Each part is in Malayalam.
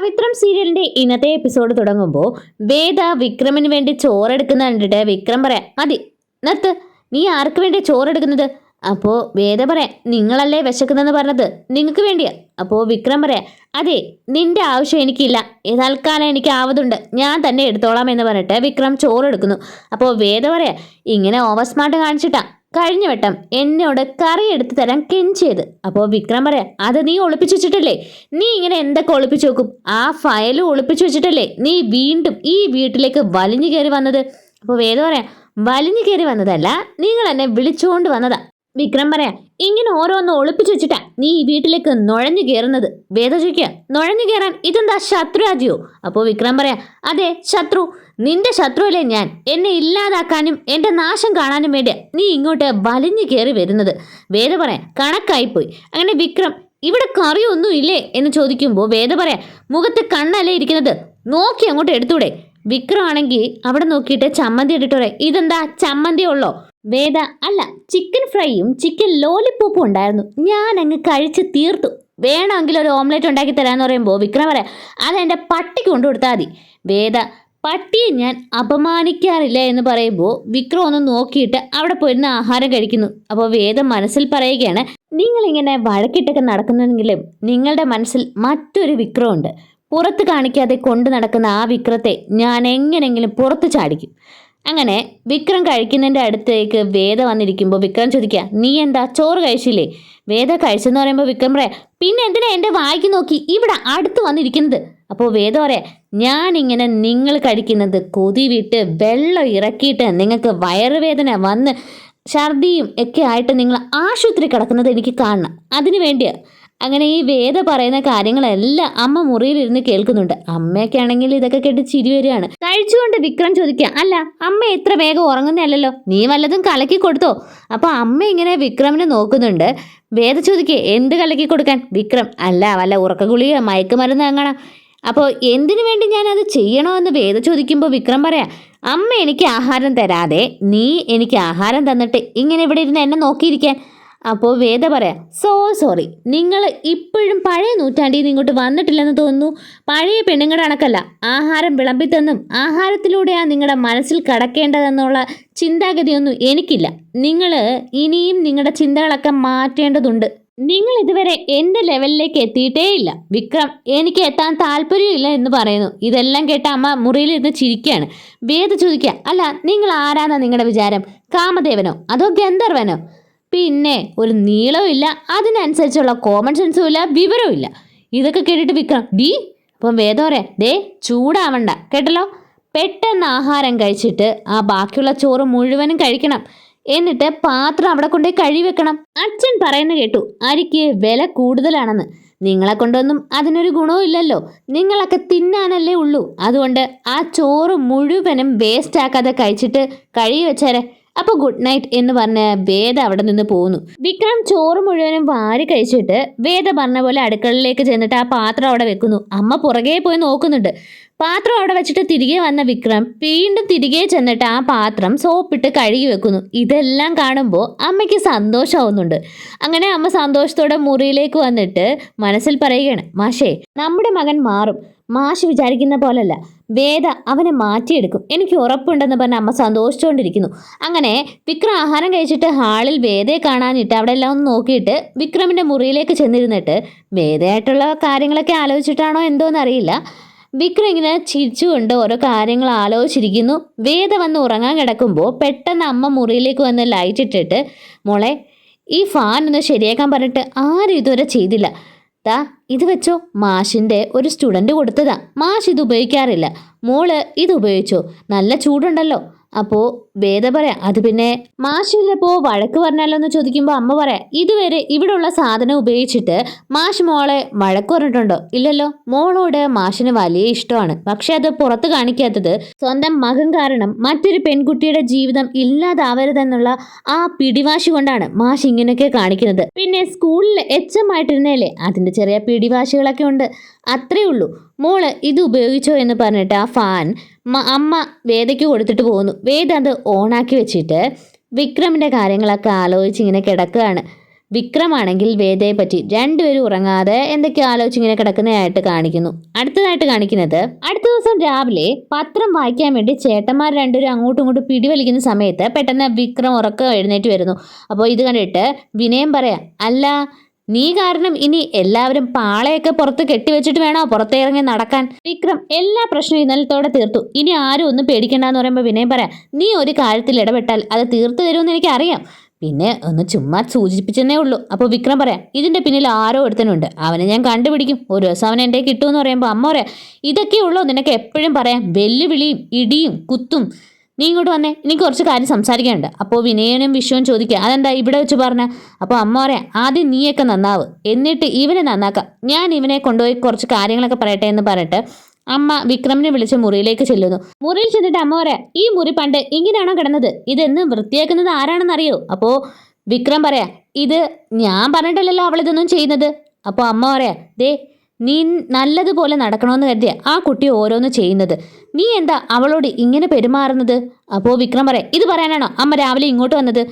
വിക്രം സീരിയലിന്റെ ഇന്നത്തെ എപ്പിസോഡ് തുടങ്ങുമ്പോൾ വേദ വിക്രമിന് വേണ്ടി ചോറെടുക്കുന്ന കണ്ടിട്ട് വിക്രം പറയാം, മതി നിർത്ത്, നീ ആർക്ക് വേണ്ടി ചോറെടുക്കുന്നത്? അപ്പോൾ വേദ പറയാം, നിങ്ങളല്ലേ വിശക്കുന്നെന്ന് പറഞ്ഞത്, നിങ്ങൾക്ക് വേണ്ടിയാ. അപ്പോൾ വിക്രം പറയാം, അതെ, നിന്റെ ആവശ്യം എനിക്കില്ല, തൽക്കാലം എനിക്ക് ആവതുണ്ട്, ഞാൻ തന്നെ എടുത്തോളാം എന്ന് പറഞ്ഞിട്ട് വിക്രം ചോറെടുക്കുന്നു. അപ്പോൾ വേദ പറയാം, ഇങ്ങനെ ഓവർ സ്മാർട്ട് കാണിച്ചിട്ടാ കഴിഞ്ഞ വട്ടം എന്നോട് കറി എടുത്തു തരാൻ കെഞ്ചിയത്. അപ്പോൾ വിക്രം പറയാം, അത് നീ ഒളിപ്പിച്ചു വെച്ചിട്ടല്ലേ, നീ ഇങ്ങനെ എന്തൊക്കെ ഒളിപ്പിച്ചു വെക്കും? ആ ഫയലും ഒളിപ്പിച്ചു വെച്ചിട്ടല്ലേ നീ വീണ്ടും ഈ വീട്ടിലേക്ക് വലിഞ്ഞു കയറി വന്നത്? അപ്പോൾ വേദ പറയാം, വലിഞ്ഞു കയറി വന്നതല്ല, നിങ്ങൾ എന്നെ വിളിച്ചുകൊണ്ട് വന്നതാ. വിക്രം പറയാം, ഇങ്ങനെ ഓരോന്ന് ഒളിപ്പിച്ചു വെച്ചിട്ടാ നീ ഈ വീട്ടിലേക്ക് നുഴഞ്ഞു കയറുന്നത്. വേദ ചോദിക്കുക, നുഴഞ്ഞു കയറാൻ ഇതെന്താ ശത്രുരാജ്യോ? അപ്പോൾ വിക്രം പറയാം, അതെ ശത്രു, നിന്റെ ശത്രുവല്ലേ ഞാൻ. എന്നെ ഇല്ലാതാക്കാനും എന്റെ നാശം കാണാനും വേണ്ടി നീ ഇങ്ങോട്ട് വലിഞ്ഞു കയറി വരുന്നത്. വേദ പറയാം, കണക്കായിപ്പോയി. അങ്ങനെ വിക്രം, ഇവിടെ കറിയൊന്നും ഇല്ലേ എന്ന് ചോദിക്കുമ്പോൾ വേദ പറയാം, മുഖത്ത് കണ്ണല്ലേ ഇരിക്കുന്നത്, നോക്കി അങ്ങോട്ട് എടുത്തൂടെ? വിക്രം ആണെങ്കിൽ അവിടെ നോക്കിയിട്ട് ചമ്മന്തി ഇട്ടിട്ടോടെ, ഇതെന്താ ചമ്മന്തി ഉള്ളോ? വേദ, അല്ല, ചിക്കൻ ഫ്രൈയും ചിക്കൻ ലോലിപ്പോപ്പും ഉണ്ടായിരുന്നു, ഞാൻ അങ്ങ് കഴിച്ച് തീർത്തു, വേണമെങ്കിൽ ഒരു ഓംലെറ്റ് ഉണ്ടാക്കി തരാമെന്ന് പറയുമ്പോൾ വിക്രം പറയാം, അതെൻ്റെ പട്ടിക്ക് കൊണ്ടു കൊടുത്താൽ മതി. വേദ, പട്ടിയെ ഞാൻ അപമാനിക്കാറില്ല എന്ന് പറയുമ്പോൾ വിക്രം ഒന്ന് നോക്കിയിട്ട് അവിടെ പോയിരുന്ന ആഹാരം കഴിക്കുന്നു. അപ്പോൾ വേദം മനസ്സിൽ പറയുകയാണ്, നിങ്ങളിങ്ങനെ വഴക്കിട്ടൊക്കെ നടക്കുന്നെങ്കിലും നിങ്ങളുടെ മനസ്സിൽ മറ്റൊരു വിക്രമുണ്ട്. പുറത്ത് കാണിക്കാതെ കൊണ്ടു നടക്കുന്ന ആ വിക്രത്തെ ഞാൻ എങ്ങനെയെങ്കിലും പുറത്ത് ചാടിക്കും. അങ്ങനെ വിക്രം കഴിക്കുന്നതിൻ്റെ അടുത്തേക്ക് വേദ വന്നിരിക്കുമ്പോൾ വിക്രം ചോദിക്കുക, നീ എന്താ ചോറ് കഴിച്ചില്ലേ? വേദ കഴിച്ചെന്ന് പറയുമ്പോൾ വിക്രം പറയാം, പിന്നെ എന്തിനാ എൻ്റെ വായിക്ക് നോക്കി ഇവിടെ അടുത്ത് വന്നിരിക്കുന്നത്? അപ്പോൾ വേദ പറയാം, ഞാനിങ്ങനെ നിങ്ങൾ കഴിക്കുന്നത് കൊതി വിട്ട് വെള്ളം ഇറക്കിയിട്ട് നിങ്ങൾക്ക് വയറുവേദന വന്ന് ഛർദിയും ഒക്കെ ആയിട്ട് നിങ്ങൾ ആശുപത്രി കിടക്കുന്നത് എനിക്ക് കാണണം, അതിനു വേണ്ടിയാണ്. അങ്ങനെ ഈ വേദ പറയുന്ന കാര്യങ്ങളെല്ലാം അമ്മ മുറിയിലിരുന്ന് കേൾക്കുന്നുണ്ട്. അമ്മയൊക്കെ ആണെങ്കിൽ ഇതൊക്കെ കേട്ട് ചിരി വരികയാണ്. കഴിച്ചുകൊണ്ട് വിക്രം ചോദിക്കുക, അല്ല അമ്മ എത്ര വേഗം ഉറങ്ങുന്നല്ലോ, നീ വല്ലതും കലക്കി കൊടുത്തോ? അപ്പോൾ അമ്മ ഇങ്ങനെ വിക്രമിനെ നോക്കുന്നുണ്ട്. വേദ ചോദിക്കുക, എന്ത് കലക്കി കൊടുക്കാൻ? വിക്രം, അല്ല വല്ല ഉറക്കഗുളിക മയക്കുമരുന്ന് അങ്ങനെ. അപ്പോൾ എന്തിനു വേണ്ടി ഞാൻ അത് ചെയ്യണമെന്ന് വേദ ചോദിക്കുമ്പോൾ വിക്രം പറയാം, അമ്മ എനിക്ക് ആഹാരം തരാതെ നീ എനിക്ക് ആഹാരം തന്നിട്ട് ഇങ്ങനെ ഇവിടെ ഇരുന്ന് എന്നെ നോക്കിയിരിക്കാൻ. അപ്പോൾ വേദ പറയാം, സോറി, നിങ്ങൾ ഇപ്പോഴും പഴയ നൂറ്റാണ്ടിൽ നിന്ന് ഇങ്ങോട്ട് വന്നിട്ടില്ലെന്ന് തോന്നുന്നു. പഴയ പെണ്ണുങ്ങളുടെ കണക്കല്ല, ആഹാരം വിളമ്പിത്തെന്നും ആഹാരത്തിലൂടെയാണ് നിങ്ങളുടെ മനസ്സിൽ കടക്കേണ്ടതെന്നുള്ള ചിന്താഗതിയൊന്നും എനിക്കില്ല. നിങ്ങൾ ഇനിയും നിങ്ങളുടെ ചിന്തകളൊക്കെ മാറ്റേണ്ടതുണ്ട്. നിങ്ങൾ ഇതുവരെ എൻ്റെ ലെവലിലേക്ക് എത്തിയിട്ടേ ഇല്ല. വിക്രം, എനിക്ക് എത്താൻ താല്പര്യമില്ല എന്ന് പറയുന്നു. ഇതെല്ലാം കേട്ട അമ്മ മുറിയിലിരുന്ന് ചിരിക്കുകയാണ്. വേദ ചോദിക്കുക, അല്ല നിങ്ങൾ ആരാന്നാ നിങ്ങളുടെ വിചാരം? കാമദേവനോ അതോ ഗന്ധർവനോ? പിന്നെ ഒരു നീളവും ഇല്ല, അതിനനുസരിച്ചുള്ള കോമൺ സെൻസും ഇല്ല, വിവരവും ഇല്ല. ഇതൊക്കെ കേട്ടിട്ട് വിക്രം, അപ്പം വേദം പറയാം, ദേ ചൂടാവണ്ട കേട്ടല്ലോ, പെട്ടെന്ന് ആഹാരം കഴിച്ചിട്ട് ആ ബാക്കിയുള്ള ചോറ് മുഴുവനും കഴിക്കണം, എന്നിട്ട് പാത്രം അവിടെ കൊണ്ടുപോയി കഴുകി വെക്കണം. അച്ഛൻ പറയുന്ന കേട്ടു, അരിക്ക് വില കൂടുതലാണെന്ന്. നിങ്ങളെ കൊണ്ടൊന്നും അതിനൊരു ഗുണവും ഇല്ലല്ലോ, നിങ്ങളൊക്കെ തിന്നാനല്ലേ ഉള്ളൂ. അതുകൊണ്ട് ആ ചോറ് മുഴുവനും വേസ്റ്റ് ആക്കാതെ കഴിച്ചിട്ട് കഴുകി വെച്ചേരെ. അപ്പോൾ ഗുഡ് നൈറ്റ് എന്ന് പറഞ്ഞ് വേദ അവിടെ നിന്ന് പോകുന്നു. വിക്രം ചോറ് മുഴുവനും വാരി കഴിച്ചിട്ട് വേദ പറഞ്ഞ പോലെ അടുക്കളയിലേക്ക് ചെന്നിട്ട് ആ പാത്രം അവിടെ വെക്കുന്നു. അമ്മ പുറകെ പോയി നോക്കുന്നുണ്ട്. പാത്രം അവിടെ വെച്ചിട്ട് തിരികെ വന്ന വിക്രം വീണ്ടും തിരികെ ചെന്നിട്ട് ആ പാത്രം സോപ്പിട്ട് കഴുകി വെക്കുന്നു. ഇതെല്ലാം കാണുമ്പോൾ അമ്മയ്ക്ക് സന്തോഷമാവുന്നുണ്ട്. അങ്ങനെ അമ്മ സന്തോഷത്തോടെ മുറിയിലേക്ക് വന്നിട്ട് മനസ്സിൽ പറയുകയാണ്, മാഷേ, നമ്മുടെ മകൻ മാറും, മാഷ് വിചാരിക്കുന്ന പോലല്ല, വേദ അവനെ മാറ്റിയെടുക്കും, എനിക്ക് ഉറപ്പുണ്ടെന്ന് പറഞ്ഞ് അമ്മ സന്തോഷിച്ചുകൊണ്ടിരിക്കുന്നു. അങ്ങനെ വിക്രം ആഹാരം കഴിച്ചിട്ട് ഹാളിൽ വേദയെ കാണാനിട്ട് അവിടെ എല്ലാം ഒന്ന് നോക്കിയിട്ട് വിക്രമിൻ്റെ മുറിയിലേക്ക് ചെന്നിരുന്നിട്ട് വേദയായിട്ടുള്ള കാര്യങ്ങളൊക്കെ ആലോചിച്ചിട്ടാണോ എന്തോന്നറിയില്ല, വിക്രം ഇങ്ങനെ ചിരിച്ചുകൊണ്ട് ഓരോ കാര്യങ്ങൾ ആലോചിച്ചിരിക്കുന്നു. വേദ വന്ന് ഉറങ്ങാൻ കിടക്കുമ്പോൾ പെട്ടെന്ന് അമ്മ മുറിയിലേക്ക് വന്ന് ലൈറ്റ് ഇട്ടിട്ട്, മോളെ ഈ ഫാൻ ഒന്ന് ശരിയാക്കാൻ പറഞ്ഞിട്ട് ആരും ഇതുവരെ ചെയ്തില്ല, ദാ ഇത് വെച്ചോ, മാഷിൻ്റെ ഒരു സ്റ്റുഡൻറ്റ് കൊടുത്തതാ, മാഷ് ഇത് ഉപയോഗിക്കാറില്ല, മോള് ഇത് ഉപയോഗിച്ചോ, നല്ല ചൂടുണ്ടല്ലോ. അപ്പോൾ വേദ പറയാം, അത് പിന്നെ മാഷില്ലപ്പോൾ വഴക്ക് പറഞ്ഞാലോ എന്ന് ചോദിക്കുമ്പോൾ അമ്മ പറയാം, ഇതുവരെ ഇവിടെ ഉള്ള സാധനം ഉപയോഗിച്ചിട്ട് മാഷ് മോളെ വഴക്ക് പറഞ്ഞിട്ടുണ്ടോ? ഇല്ലല്ലോ. മോളോട് മാഷിന് വലിയ ഇഷ്ടമാണ്, പക്ഷെ അത് പുറത്ത് കാണിക്കാത്തത് സ്വന്തം മകൻ കാരണം മറ്റൊരു പെൺകുട്ടിയുടെ ജീവിതം ഇല്ലാതാവരുതെന്നുള്ള ആ പിടിവാശി കൊണ്ടാണ് മാഷ് ഇങ്ങനെയൊക്കെ കാണിക്കുന്നത്. പിന്നെ സ്കൂളിൽ എച്ചമായിട്ടിരുന്നല്ലേ, അതിൻ്റെ ചെറിയ പിടിവാശികളൊക്കെ ഉണ്ട്, അത്രേ ഉള്ളൂ. മോള് ഇത് ഉപയോഗിച്ചോ എന്ന് പറഞ്ഞിട്ട് ആ ഫാൻ അമ്മ വേദയ്ക്ക് കൊടുത്തിട്ട് പോകുന്നു. വേദ അത് ഓണാക്കി വെച്ചിട്ട് വിക്രമിൻ്റെ കാര്യങ്ങളൊക്കെ ആലോചിച്ച് ഇങ്ങനെ കിടക്കുകയാണ്. വിക്രമാണെങ്കിൽ വേദയെ പറ്റി രണ്ടുപേരും ഉറങ്ങാതെ എന്തൊക്കെയോ ആലോചിച്ചിങ്ങനെ കിടക്കുന്നതായിട്ട് കാണിക്കുന്നു. അടുത്തതായിട്ട് കാണിക്കുന്നത് അടുത്ത ദിവസം രാവിലെ പത്രം വായിക്കാൻ വേണ്ടി ചേട്ടന്മാർ രണ്ടുപേരും അങ്ങോട്ടും ഇങ്ങോട്ടും പിടിവലിക്കുന്ന സമയത്ത് പെട്ടെന്ന് വിക്രം ഉറക്കം എഴുന്നേറ്റ് വരുന്നു. അപ്പോൾ ഇത് കണ്ടിട്ട് വിനയം പറയാ, അല്ല നീ കാരണം ഇനി എല്ലാവരും പാളയൊക്കെ പുറത്ത് കെട്ടിവെച്ചിട്ട് വേണോ പുറത്തിറങ്ങി നടക്കാൻ? വിക്രം എല്ലാ പ്രശ്നവും ഇന്നലത്തോടെ തീർത്തു, ഇനി ആരും ഒന്നും പേടിക്കണ്ടെന്ന് പറയുമ്പോൾ വിനയം പറയാം, നീ ഒരു കാര്യത്തിൽ ഇടപെട്ടാൽ അത് തീർത്തു തരുമെന്ന് എനിക്കറിയാം, പിന്നെ ഒന്ന് ചുമ്മാ സൂചിപ്പിച്ചെന്നേ ഉള്ളൂ. അപ്പോൾ വിക്രം പറയാം, ഇതിന്റെ പിന്നിൽ ആരോ ഒരുത്തനുണ്ട്, അവനെ ഞാൻ കണ്ടുപിടിക്കും, ഒരു ദിവസം അവൻ എൻ്റെ കിട്ടുമെന്ന് പറയുമ്പോൾ അമ്മ പറയാം, ഇതൊക്കെയുള്ളൂ നിനക്ക് എപ്പോഴും പറയാം, വെല്ലുവിളിയും ഇടിയും കുത്തും, നീ ഇങ്ങോട്ട് വന്നേ, എനിക്ക് കുറച്ച് കാര്യം സംസാരിക്കാനുണ്ട്. അപ്പോൾ വിനയനും വിശ്വനും ചോദിക്കുക, അതെന്താ ഇവിടെ വെച്ച് പറഞ്ഞ? അപ്പോൾ അമ്മ പറയാം, ആദ്യം നീയൊക്കെ നന്നാവ്, എന്നിട്ട് ഇവനെ നന്നാക്കാം, ഞാൻ ഇവനെ കൊണ്ടുപോയി കുറച്ച് കാര്യങ്ങളൊക്കെ പറയട്ടെ എന്ന് പറഞ്ഞിട്ട് അമ്മ വിക്രമിനെ വിളിച്ച് മുറിയിലേക്ക് ചെല്ലുന്നു. മുറിയിൽ ചെന്നിട്ട് അമ്മ പറയാം, ഈ മുറി പണ്ട് ഇങ്ങനെയാണോ കിടന്നത്, ഇതെന്ന് വൃത്തിയാക്കുന്നത് ആരാണെന്ന് അറിയോ? അപ്പോൾ വിക്രം പറയാ, ഇത് ഞാൻ പറഞ്ഞിട്ടല്ലല്ലോ അവളിതൊന്നും ചെയ്യുന്നത്. അപ്പോൾ അമ്മ പറയാ, ദേ നീ നല്ലതുപോലെ നടക്കണമെന്ന് കരുതിയ ആ കുട്ടി ഓരോന്ന് ചെയ്യുന്നത്, നീ എന്താ അവളോട് ഇങ്ങനെ പെരുമാറുന്നത്? അപ്പോൾ വിക്രം പറയാം, ഇത് പറയാനാണോ അമ്മ രാവിലെ ഇങ്ങോട്ട് വന്നത്?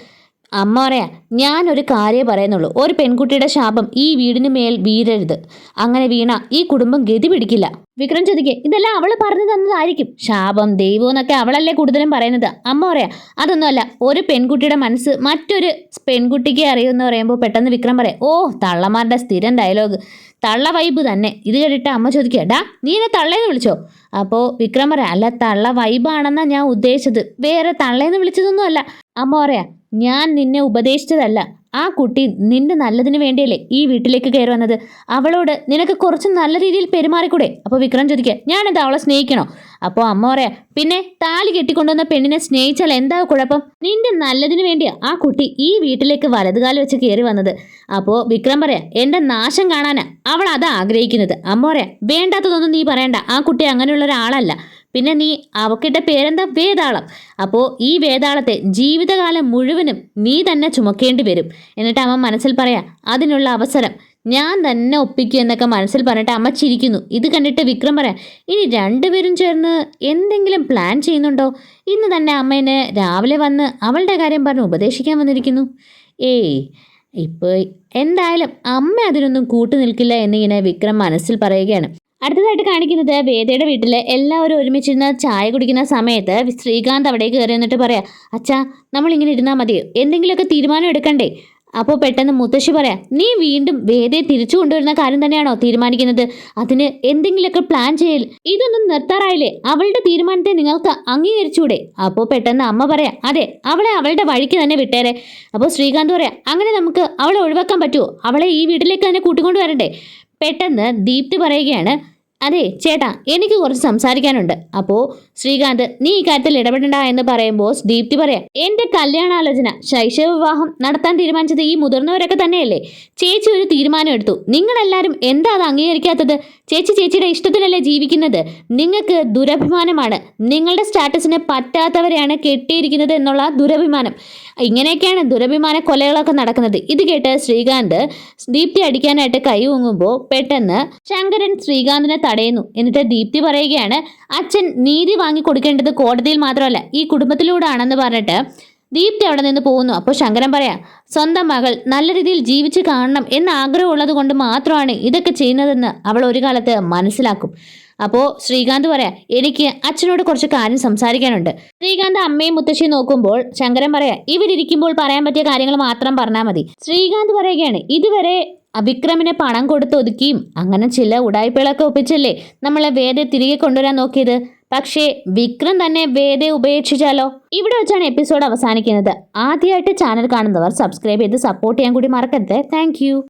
അമ്മ പറയാ, ഞാനൊരു കാര്യം പറയുന്നുള്ളൂ, ഒരു പെൺകുട്ടിയുടെ ശാപം ഈ വീടിന് മേൽ വീഴരുത്, അങ്ങനെ വീണ ഈ കുടുംബം ഗതി പിടിക്കില്ല. വിക്രം ചോദിക്കേ, ഇതെല്ലാം അവള് പറഞ്ഞു തന്നതായിരിക്കും, ശാപം ദൈവം എന്നൊക്കെ അവളല്ലേ കൂടുതലും പറയുന്നത്. അമ്മ പറയാ, അതൊന്നുമല്ല, ഒരു പെൺകുട്ടിയുടെ മനസ്സ് മറ്റൊരു പെൺകുട്ടിക്ക് അറിയുമെന്ന് പറയുമ്പോൾ പെട്ടെന്ന് വിക്രം പറയാം, ഓ തള്ളമാരുടെ സ്ഥിരം ഡയലോഗ്, തള്ള വൈബ് തന്നെ. ഇത് കേട്ടിട്ട് അമ്മ ചോദിക്കുക, ഡാ നീ എന്നെ തള്ളേന്ന് വിളിച്ചോ? അപ്പോൾ വിക്രം പറയാം, അല്ല തള്ള വൈബാണെന്നാ ഞാൻ ഉദ്ദേശിച്ചത്, വേറെ തള്ളേന്ന് വിളിച്ചതൊന്നും അല്ല. അമ്മ പറയാ, ഞാൻ നിന്നെ ഉപദേശിച്ചതല്ല, ആ കുട്ടി നിന്റെ നല്ലതിന് വേണ്ടിയല്ലേ ഈ വീട്ടിലേക്ക് കയറി വന്നത്, അവളോട് നിനക്ക് കുറച്ച് നല്ല രീതിയിൽ പെരുമാറിക്കൂടെ? അപ്പോൾ വിക്രം ചോദിക്കുക, ഞാനെന്താ അവളെ സ്നേഹിക്കണോ? അപ്പോൾ അമ്മ പറയാ, പിന്നെ താലി കെട്ടിക്കൊണ്ടുവന്ന പെണ്ണിനെ സ്നേഹിച്ചാൽ എന്താ കുഴപ്പം? നിന്റെ നല്ലതിന് വേണ്ടിയാ ആ കുട്ടി ഈ വീട്ടിലേക്ക് വലതുകാലം വെച്ച് കയറി വന്നത്. അപ്പോൾ വിക്രം പറയാ, എന്റെ നാശം കാണാനാ അവൾ അതാ ആഗ്രഹിക്കുന്നത്. അമ്മ പറയാ, വേണ്ടാത്തതൊന്നും നീ പറയണ്ട, ആ കുട്ടി അങ്ങനെയുള്ള ഒരാളല്ല, പിന്നെ നീ അവക്കിട്ട പേരെന്താ വേതാളം, അപ്പോൾ ഈ വേതാളത്തെ ജീവിതകാലം മുഴുവനും നീ തന്നെ ചുമക്കേണ്ടി വരും. എന്നിട്ട് അമ്മ മനസ്സിൽ പറയാ, അതിനുള്ള അവസരം ഞാൻ തന്നെ ഒപ്പിക്കും എന്നൊക്കെ മനസ്സിൽ പറഞ്ഞിട്ട് അമ്മ ചിരിക്കുന്നു. ഇത് കണ്ടിട്ട് വിക്രം പറയാം, ഇനി രണ്ടുപേരും ചേർന്ന് എന്തെങ്കിലും പ്ലാൻ ചെയ്യുന്നുണ്ടോ? ഇന്ന് തന്നെ അമ്മേനെ രാവിലെ വന്ന് അവളുടെ കാര്യം പറഞ്ഞ് ഉപദേശിക്കാൻ വന്നിരിക്കുന്നു. ഏയ് ഇപ്പോൾ എന്തായാലും അമ്മ അതിനൊന്നും കൂട്ടു നിൽക്കില്ല എന്നിങ്ങനെ വിക്രം മനസ്സിൽ പറയുകയാണ്. അടുത്തതായിട്ട് കാണിക്കുന്നത് വേദയുടെ വീട്ടിൽ എല്ലാവരും ഒരുമിച്ചിരുന്ന് ചായ കുടിക്കുന്ന സമയത്ത് ശ്രീകാന്ത് അവിടേക്ക് കയറി എന്നിട്ട് പറയാം, അച്ഛാ നമ്മളിങ്ങനെ ഇരുന്നാൽ മതിയോ, എന്തെങ്കിലുമൊക്കെ തീരുമാനം എടുക്കണ്ടേ? അപ്പോൾ പെട്ടെന്ന് മുത്തശ്ശി പറയാം, നീ വീണ്ടും വേദയെ തിരിച്ചു കൊണ്ടുവരുന്ന കാര്യം തന്നെയാണോ തീരുമാനിക്കുന്നത്? അതിന് എന്തെങ്കിലുമൊക്കെ പ്ലാൻ ചെയ്യൽ, ഇതൊന്നും നിർത്താറായില്ലേ? അവളുടെ തീരുമാനത്തെ നിങ്ങൾക്ക് അംഗീകരിച്ചൂടെ? അപ്പോൾ പെട്ടെന്ന് അമ്മ പറയാം, അതെ അവളെ അവളുടെ വഴിക്ക് തന്നെ വിട്ടേരെ. അപ്പോൾ ശ്രീകാന്ത് പറയാം, അങ്ങനെ നമുക്ക് അവളെ ഒഴിവാക്കാൻ പറ്റുമോ? അവളെ ഈ വീട്ടിലേക്ക് തന്നെ കൂട്ടിക്കൊണ്ട് വരണ്ടേ? പെട്ടെന്ന് ദീപ്തി പറയുകയാണ്, അതെ ചേട്ടാ എനിക്ക് കുറച്ച് സംസാരിക്കാനുണ്ട്. അപ്പോൾ ശ്രീകാന്ത്, നീ ഈ കാര്യത്തിൽ ഇടപെടണ്ട എന്ന് പറയുമ്പോൾ ദീപ്തി പറയാം, എൻ്റെ കല്യാണാലോചന ശൈശവ വിവാഹം നടത്താൻ തീരുമാനിച്ചത് ഈ മുതിർന്നവരൊക്കെ തന്നെയല്ലേ? ചേച്ചി ഒരു തീരുമാനം എടുത്തു, നിങ്ങളെല്ലാവരും എന്താ അത് അംഗീകരിക്കാത്തത്? ചേച്ചിയുടെ ഇഷ്ടത്തിനല്ലേ ജീവിക്കുന്നത്? നിങ്ങൾക്ക് ദുരഭിമാനമാണ്, നിങ്ങളുടെ സ്റ്റാറ്റസിന് പറ്റാത്തവരെയാണ് കെട്ടിയിരിക്കുന്നത് എന്നുള്ള ദുരഭിമാനം. ഇങ്ങനെയൊക്കെയാണ് ദുരഭിമാന കൊലകളൊക്കെ നടക്കുന്നത്. ഇത് കേട്ട് ശ്രീകാന്ത് ദീപ്തി അടിക്കാനായിട്ട് കൈ ഊങ്ങുമ്പോൾ പെട്ടെന്ന് ശങ്കരൻ ശ്രീകാന്തിനെ തടയുന്നു. എന്നിട്ട് ദീപ്തി പറയുകയാണ്, അച്ഛൻ നീതി വാങ്ങി കൊടുക്കേണ്ടത് കോടതിയിൽ മാത്രമല്ല ഈ കുടുംബത്തിലൂടെ ആണെന്ന് പറഞ്ഞിട്ട് ദീപ്തി അവിടെ നിന്ന് പോകുന്നു. അപ്പോൾ ശങ്കരൻ പറയാം, സ്വന്തം മകൾ നല്ല രീതിയിൽ ജീവിച്ച് കാണണം എന്ന ആഗ്രഹമുള്ളത് കൊണ്ട് മാത്രമാണ് ഇതൊക്കെ ചെയ്യുന്നതെന്ന് അവൾ ഒരു കാലത്ത് മനസ്സിലാക്കും. അപ്പോൾ ശ്രീകാന്ത് പറയാം, എനിക്ക് അച്ഛനോട് കുറച്ച് കാര്യം സംസാരിക്കാനുണ്ട്. ശ്രീകാന്ത് അമ്മയും മുത്തശ്ശിയും നോക്കുമ്പോൾ ശങ്കരൻ പറയാം, ഇവരിയ്ക്കുമ്പോൾ പറയാൻ പറ്റിയ കാര്യങ്ങൾ മാത്രം പറഞ്ഞാൽ മതി. ശ്രീകാന്ത് പറയുകയാണ്, ഇതുവരെ വിക്രമിനെ പണം കൊടുത്തൊതുക്കിയും അങ്ങനെ ചില ഉടായ്പകളൊക്കെ ഒപ്പിച്ചല്ലേ നമ്മളെ വേദയെ തിരികെ കൊണ്ടുവരാൻ നോക്കിയത്. പക്ഷേ വിക്രം തന്നെ വേദയെ ഉപേക്ഷിച്ചാലോ? ഇവിടെ വെച്ചാണ് എപ്പിസോഡ് അവസാനിക്കുന്നത്. ആദ്യമായിട്ട് ചാനൽ കാണുന്നവർ സബ്സ്ക്രൈബ് ചെയ്ത് സപ്പോർട്ട് ചെയ്യാൻ കൂടി മറക്കരുത്. താങ്ക്